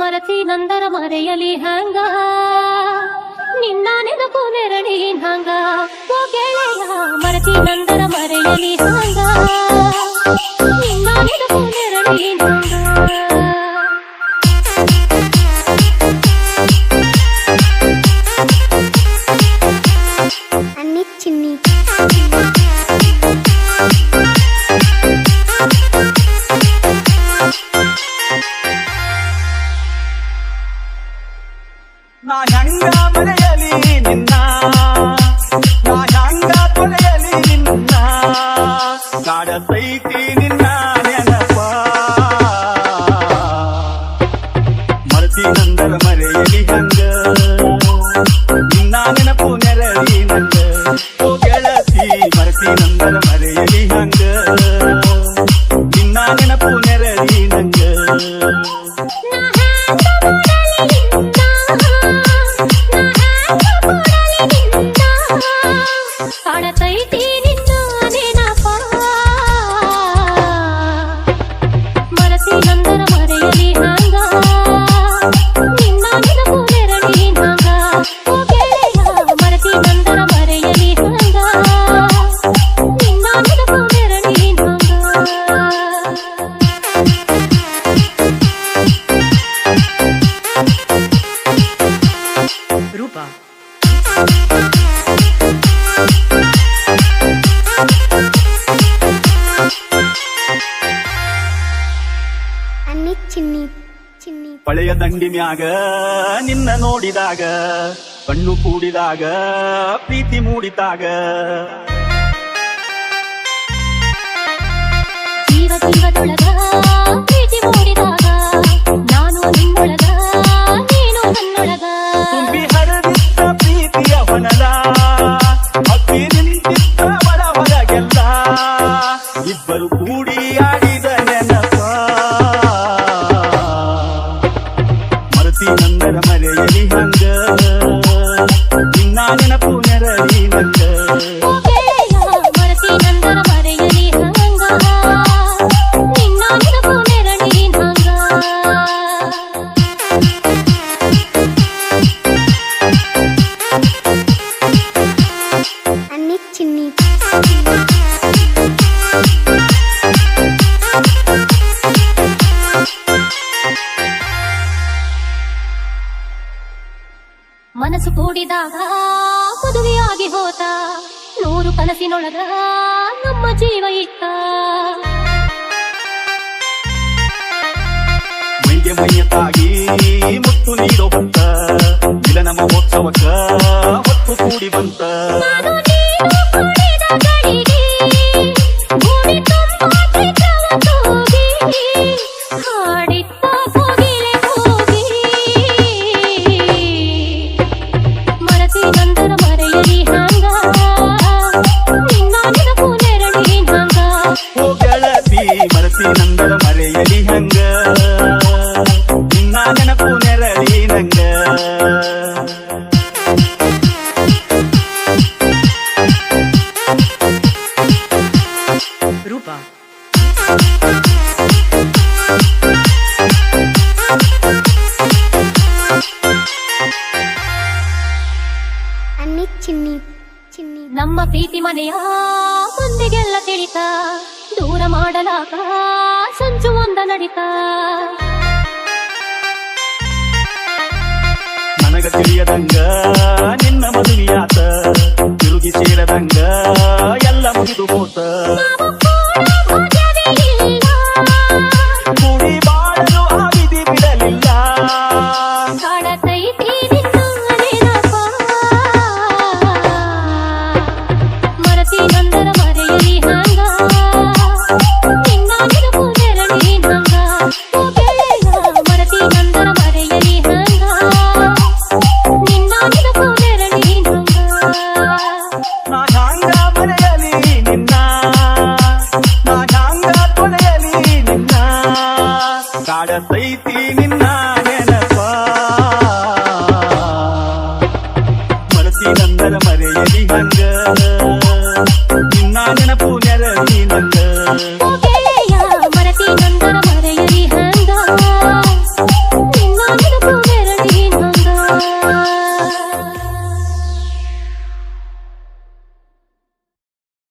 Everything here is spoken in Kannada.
ಮರತಿ ನಂದರ ಮರೆಯಲಿ ಹಂಗ ನಿನ್ನ ನೆನಪು ನೆರಳಿ ಹಂಗ ಓ ಗೆಳೆಯ ಮರತಿ ನಂದರ ಮರೆಯಲಿ ಹಂಗ ನಿನ್ನ ನೆನಪು ನೆರಳಿ ಹಂಗ ಅನ್ನಿ ಚಿನ್ನಿ ನಾ ಹಂಗ ಮರೆಯಲಿ ನಿನ್ನ ನಾ ಹಂಗ ತೊಳೆಯಲಿ ನಿನ್ನ ಕಾಡತೈತಿ ನಿನ್ನ ನೆನಪ ಮರತಿ ನಂದರ ಮರೆಯಲಿ ಹಂಗ ನಿನ್ನ ನೆನಪು ನೆರಳಿ ನಂಗ ಓ ಗೆಳತಿ ಮರತಿ ನಂದರ ಮರೆಯಲಿ ಹಂಗ ನಿನ್ನ ನೆನಪು ನೆರಳಿ ನಂಗ ಕಾಡತೈತಿ ನಿನ್ನ ನೆನಪ ಮರತಿ ನಂದರ ಮರೆಯಲಿ ಹಂಗ ನಿನ್ನ ನೆನಪು ನೆರಳಿ ಹಂಗ ಓ ಗೆಳೆಯ ಮರತಿ ನಂದರ ಮರೆಯಲಿ ಹಂಗ ನಿನ್ನ ನೆನಪು ನೆರಳಿ ಹಂಗ ರೂಪ ಅನ್ನಿ ಚಿನ್ನಿ ಚಿನ್ನಿ ಪಳೆಯ ದಂಡಿ ಮ್ಯಾಗ ನಿನ್ನ ನೋಡಿದಾಗ ಕಣ್ಣು ಕೂಡಿದಾಗ ಪ್ರೀತಿ ಮೂಡಿದಾಗ ಜೀವ ಜೀವದೊಳಗ ಪ್ರೀತಿ ಮೂಡಿದಾಗ ನಾನು ನಿನ್ನೊಳಗ ನೀನು ನನ್ನೊಳಗ ತುಂಬಿ ಹರಿದಿದ್ದ ಪ್ರೀತಿಯ ಹೊನಲ ಅಪ್ಪಿ ನಿಂತಿದ್ದ ಬಡ ಹೊರಗೆಲ್ಲ ಇಬ್ಬರು ಕೂಡಿ ಆಡಿದ ನೆನಪ ಮರತಿ ನಂದರ ಮರೆಯಲಿ ಹಂಗ ನಿನ್ನ ನೆನಪು ನೆರಳಿ ನಂಗ ಓ ಗೆಳೆಯ ಮರತಿ ನಂದರ ಮರೆಯಲಿ ಹಂಗ ನಿನ್ನ ನೆನಪು ನೆರಳಿ ಹಂಗ ಅನ್ನಿ ಚಿನ್ನಿ ಮನಸ್ಸು ಕೂಡಿದಾಗ ಮದುವೆಯಾಗಿ ಹೋತ 100 ಕನಸಿನೊಳಗ ನಮ್ಮ ಜೀವ ಇತ್ತ ಮೈಗೆ ಮೈಯ ತಾಗಿ ಮುತ್ತು ನೀಡೋ ಬಂತ ಮಿಲನ ಮಹೋತ್ಸವಕ್ಕ ಹೊತ್ತು ಕೂಡಿ ಬಂತ ನಾನು ನೀನು ಕುಡಿದ ಗಳಿಗೆ ಭೂಮಿ ತುಂಬ ಚಿತ್ರವ ತೂಗಿ ಹಾಡಿತ್ತ ಕೋಗಿಲೆ ಕೂಗಿ ಮರತಿ ನಂದರ ಮರೆಯಲಿ ಹಂಗ ನಿನ್ನ ನೆನಪು ನೆರಳಿ ಹಂಗ ಓ ಗೆಳತಿ ಮರತಿ ನಂದರ ಮರೆಯಲಿ ಹಂಗ ನಿನ್ನ ನೆನಪು ನೆರಳಿ ನಂಗ ರೂಪ ಅನ್ನಿ ಚಿನ್ನಿ ಚಿನ್ನಿ ನಮ್ಮ ಪ್ರೀತಿ ಮನೆಯ ಮಂದಿಗೆಲ್ಲ ತಿಳಿತ ದೂರ ಮಾಡಲಾಗ ಸಂಚು ಒಂದ ನಡಿತ ನನಗ ತಿಳಿಯದಂಗ ನಿನ್ನ ಮದುವೆಯಾತ ತಿರುಗಿ ಸೇರದಂಗ ಎಲ್ಲ ಮುಗಿದು ಹೋತ ನಾವು